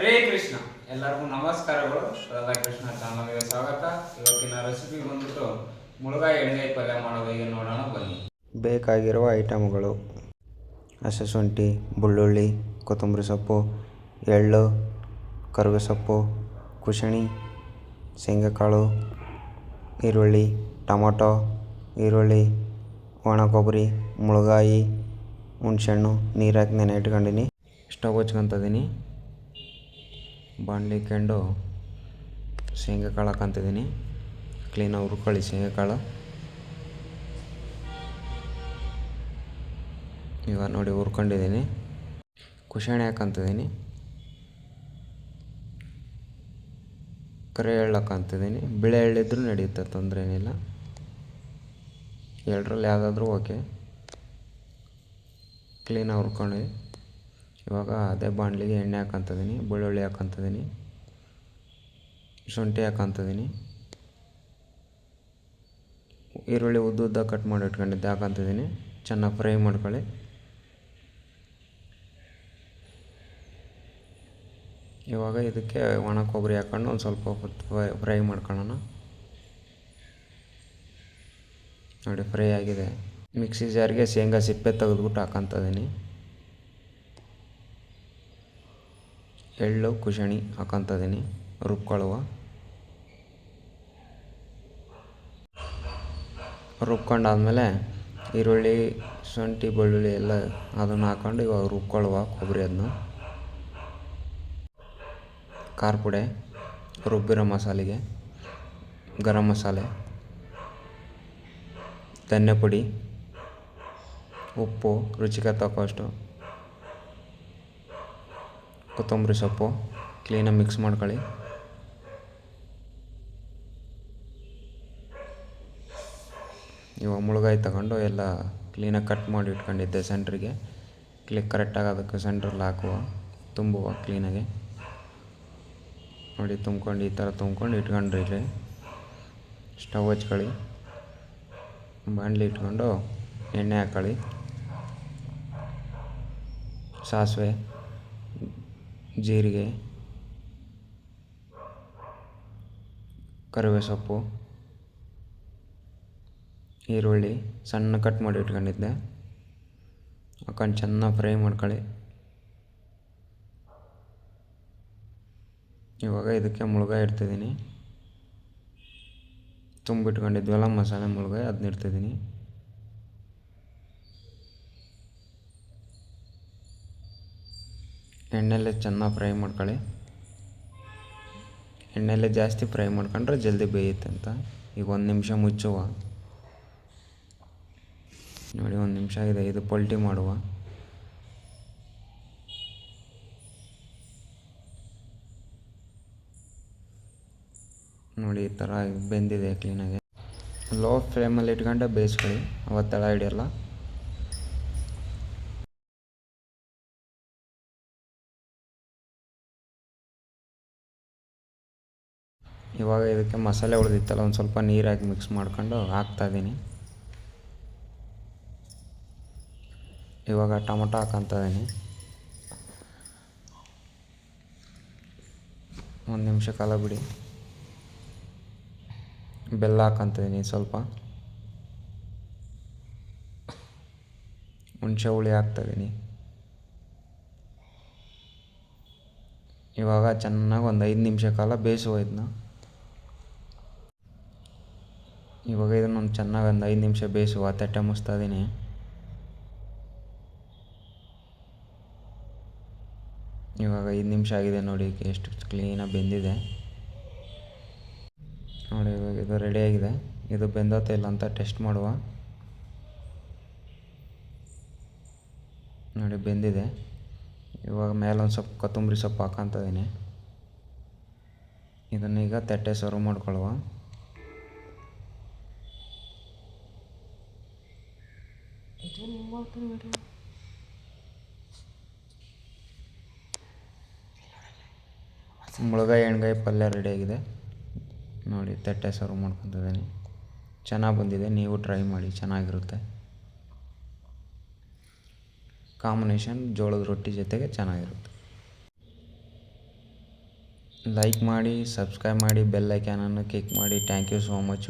ಹರೇ ಕೃಷ್ಣ. ಎಲ್ಲರಿಗೂ ನಮಸ್ಕಾರಗಳು. ರಾಧಾಕೃಷ್ಣ ಚಾನಲ್ಗೆ ಸ್ವಾಗತ. ಇವತ್ತಿನ ರೆಸಿಪಿ ಬಂದ್ಬಿಟ್ಟು ಮುಳುಗಾಯಿ ಎಣ್ಣೆಗಾಯಿ ಪಲ್ಯ ಮಾಡೋದು ಹೇಗೆ ನೋಡೋಣ ಬನ್ನಿ. ಬೇಕಾಗಿರುವ ಐಟಮ್ಗಳು: ಹಸಿಶುಂಠಿ, ಬೆಳ್ಳುಳ್ಳಿ, ಕೊತ್ತಂಬರಿ ಸೊಪ್ಪು, ಎಳ್ಳು, ಕರಿಬೇವು ಸೊಪ್ಪು, ಕುಶಣಿ, ಶೇಂಗಾಕಾಳು, ಈರುಳ್ಳಿ, ಟೊಮೊಟೊ, ಈರುಳ್ಳಿ, ಒಣ ಕೊಬ್ಬರಿ, ಮುಳುಗಾಯಿ, ಹುಣ್ಸೆಹಣ್ಣು, ನೀರು ಹಾಕಿ ನೆನೆ ಇಟ್ಕೊಂಡಿನಿ. ಸ್ಟವ್ ಹಚ್ಕೊತಿದ್ದೀನಿ. ಬಾಣಲಿ ಇಕ್ಕೊಂಡು ಶೇಂಗಾಕಾಳು ಹಾಕ್ಕೊತಿದ್ದೀನಿ. ಕ್ಲೀನಾಗಿ ಹುರ್ಕೊಳ್ಳಿ ಶೇಂಗಾಕಾಳು. ಇವಾಗ ನೋಡಿ ಹುರ್ಕೊಂಡಿದ್ದೀನಿ. ಕುಶಾಣಿ ಹಾಕ್ಕೊತಿದ್ದೀನಿ. ಕರಿ ಎಳ್ಳು ಹಾಕ್ಕೊತಿದ್ದೀನಿ. ಬಿಳಿ ಎಳ್ಳಿದ್ರೂ ನಡೆಯುತ್ತೆ, ತೊಂದರೆ ಏನಿಲ್ಲ. ಎರಡರಲ್ಲಿ ಯಾವುದಾದ್ರೂ ಓಕೆ. ಕ್ಲೀನಾಗಿ ಹುರ್ಕೊಂಡು ಇವಾಗ ಅದೇ ಬಾಣಲಿಗೆ ಎಣ್ಣೆ ಹಾಕ್ಕೊತಿದ್ದೀನಿ. ಬೆಳ್ಳುಳ್ಳಿ ಹಾಕ್ಕೊತಿದ್ದೀನಿ. ಶುಂಠಿ ಹಾಕ್ಕೊತಿದ್ದೀನಿ. ಈರುಳ್ಳಿ ಉದ್ದ ಕಟ್ ಮಾಡಿ ಇಟ್ಕೊಂಡಿದ್ದೆ ಹಾಕ್ಕೊತಿದ್ದೀನಿ. ಚೆನ್ನಾಗಿ ಫ್ರೈ ಮಾಡ್ಕೊಳ್ಳಿ. ಇವಾಗ ಇದಕ್ಕೆ ಒಣ ಕೊಬ್ಬರಿ ಹಾಕ್ಕೊಂಡು ಒಂದು ಸ್ವಲ್ಪ ಹೊತ್ತು ಫ್ರೈ ಮಾಡ್ಕೊಳ್ಳೋಣ. ನೋಡಿ ಫ್ರೈ ಆಗಿದೆ. ಮಿಕ್ಸಿ ಜಾರಿಗೆ ಶೇಂಗಾ ಸಿಪ್ಪೆ ತೆಗೆದ್ಬಿಟ್ಟು ಹಾಕ್ಕೊತಿದ್ದೀನಿ. ಎಳ್ಳು, ಕುಶಣಿ ಹಾಕ್ಕೊತಿದ್ದೀನಿ. ರುಬ್ಕೊಳ್ಳುವ. ರುಬ್ಕೊಂಡಾದ್ಮೇಲೆ ಈರುಳ್ಳಿ, ಶುಂಠಿ, ಬೆಳ್ಳುಳ್ಳಿ ಎಲ್ಲ ಅದನ್ನು ಹಾಕ್ಕೊಂಡು ಇವಾಗ ರುಬ್ಕೊಳ್ಳುವ ಕೊಬ್ಬರಿ. ಅದನ್ನು ಖಾರ ಪುಡಿ, ರುಬ್ಬಿರೋ ಮಸಾಲೆಗೆ ಗರಂ ಮಸಾಲೆ, ಧನ್ಯ ಪುಡಿ, ಉಪ್ಪು ರುಚಿಗೆ ತಕ್ಕಷ್ಟು, ಕೊತ್ತಂಬರಿ ಸೊಪ್ಪು ಕ್ಲೀನಾಗಿ ಮಿಕ್ಸ್ ಮಾಡ್ಕೊಳ್ಳಿ. ಇವಾಗ ಮುಳುಗಾಯಿ ತಗೊಂಡು ಎಲ್ಲ ಕ್ಲೀನಾಗಿ ಕಟ್ ಮಾಡಿ ಇಟ್ಕೊಂಡಿದ್ದೆ ಸೆಂಟ್ರಿಗೆ. ಕರೆಕ್ಟಾಗಿ ಅದಕ್ಕೆ ಸೆಂಟ್ರಲ್ಲಿ ಹಾಕುವ, ತುಂಬುವ ಕ್ಲೀನಾಗಿ. ನೋಡಿ ತುಂಬ್ಕೊಂಡು ಈ ಥರ ತುಂಬ್ಕೊಂಡು ಇಟ್ಕೊಂಡ್ರಿ. ಇಲ್ಲಿ ಸ್ಟವ್ ಹಚ್ಕೊಳ್ಳಿ. ಬಾಣಲಿ ಇಟ್ಕೊಂಡು ಎಣ್ಣೆ ಹಾಕ್ಕೊಳ್ಳಿ. ಸಾಸಿವೆ, ಜೀರಿಗೆ, ಕರಿಬೇವು ಸೊಪ್ಪು, ಈರುಳ್ಳಿ ಸಣ್ಣ ಕಟ್ ಮಾಡಿ ಇಟ್ಕೊಂಡಿದ್ದೆ ಹಾಕೊಂಡು ಚೆನ್ನಾಗಿ ಫ್ರೈ ಮಾಡ್ಕೊಳ್ಳಿ. ಇವಾಗ ಇದಕ್ಕೆ ಮುಳುಗಾಯಿ ಇಡ್ತಿದ್ದೀನಿ. ತುಂಬಿಟ್ಕೊಂಡಿದ್ವಲ್ಲ ಮಸಾಲೆ ಮುಳುಗಾಯಿ, ಅದನ್ನ ಇಡ್ತಿದ್ದೀನಿ. ಎಣ್ಣೆಲ್ಲೇ ಚೆನ್ನಾಗಿ ಫ್ರೈ ಮಾಡ್ಕೊಳ್ಳಿ. ಎಣ್ಣೆಲ್ಲೇ ಜಾಸ್ತಿ ಫ್ರೈ ಮಾಡ್ಕೊಂಡ್ರೆ ಜಲ್ದಿ ಬೇಯುತ್ತೆ ಅಂತ. ಈಗ 1 ನಿಮಿಷ ಮುಚ್ಚುವ. ನೋಡಿ 1 ನಿಮಿಷ ಆಗಿದೆ. ಇದು ಪಲ್ಟಿ ಮಾಡುವ. ನೋಡಿ ಈ ಥರ ಬೆಂದಿದೆ ಕ್ಲೀನಾಗಿ. ಲೋ ಫ್ಲೇಮಲ್ಲಿ ಇಟ್ಕೊಂಡೆ ಬೇಯಿಸ್ಕೊಳ್ಳಿ, ಅವತ್ತು ತಳ ಹಿಡಿಯಲ್ಲ. ಇವಾಗ ಇದಕ್ಕೆ ಮಸಾಲೆ ಉಳಿದಿತ್ತಲ್ಲ, ಒಂದು ಸ್ವಲ್ಪ ನೀರು ಹಾಕಿ ಮಿಕ್ಸ್ ಮಾಡ್ಕೊಂಡು ಹಾಕ್ತಾಯಿದ್ದೀನಿ. ಇವಾಗ ಟೊಮೊಟೊ ಹಾಕ್ಕೊತಿದ್ದೀನಿ. 1 ನಿಮಿಷ ಕಾಲ ಬಿಡಿ. ಬೆಲ್ಲ ಹಾಕ್ಕೊತಿದ್ದೀನಿ ಸ್ವಲ್ಪ. ಹುಣಸೆ ಹುಳಿ ಹಾಕ್ತಾಯಿದ್ದೀನಿ. ಇವಾಗ ಚೆನ್ನಾಗಿ ಒಂದು 5 ನಿಮಿಷ ಕಾಲ ಬೇಯಿಸುವ ಇದನ್ನ. ಇವಾಗ ಇದನ್ನೊಂದು ಚೆನ್ನಾಗಿ ಒಂದು 5 ನಿಮಿಷ ಬೇಯಿಸುವ. ತಟ್ಟೆ ಮುಚ್ತಾ ಇದ್ದೀನಿ. ಇವಾಗ 5 ನಿಮಿಷ ಆಗಿದೆ ನೋಡಿ, ಎಷ್ಟು ಕ್ಲೀನಾಗಿ ಬೆಂದಿದೆ ನೋಡಿ. ಇವಾಗ ಇದು ರೆಡಿಯಾಗಿದೆ. ಇದು ಬೆಂದೋತ ಇಲ್ಲ ಅಂತ ಟೆಸ್ಟ್ ಮಾಡುವ. ನೋಡಿ ಬೆಂದಿದೆ. ಇವಾಗ ಮೇಲೆ ಒಂದು ಸ್ವಲ್ಪ ಕೊತ್ತಂಬರಿ ಸೊಪ್ಪು ಹಾಕ್ಕೊತಿದ್ದೀನಿ. ಇದನ್ನೀಗ ತಟ್ಟೆ ಸರ್ವ್ ಮಾಡ್ಕೊಳ್ಳುವ. ಮುಳುಗಾಯಿ ಎಣ್ಗಾಯಿ ಪಲ್ಯ ರೆಡಿಯಾಗಿದೆ ನೋಡಿ. ತಟ್ಟೆ ಸರ್ವ್ ಮಾಡ್ಕೊತಿದ್ದೀನಿ. ಚೆನ್ನಾಗಿ ಬಂದಿದೆ. ನೀವು ಟ್ರೈ ಮಾಡಿ, ಚೆನ್ನಾಗಿರುತ್ತೆ. ಕಾಂಬಿನೇಷನ್ ಜೋಳದ ರೊಟ್ಟಿ ಜೊತೆಗೆ ಚೆನ್ನಾಗಿರುತ್ತೆ. ಲೈಕ್ ಮಾಡಿ, ಸಬ್ಸ್ಕ್ರೈಬ್ ಮಾಡಿ, ಬೆಲ್ ಐಕ್ಯಾನನ್ನು ಕ್ಲಿಕ್ ಮಾಡಿ. Thank you so much.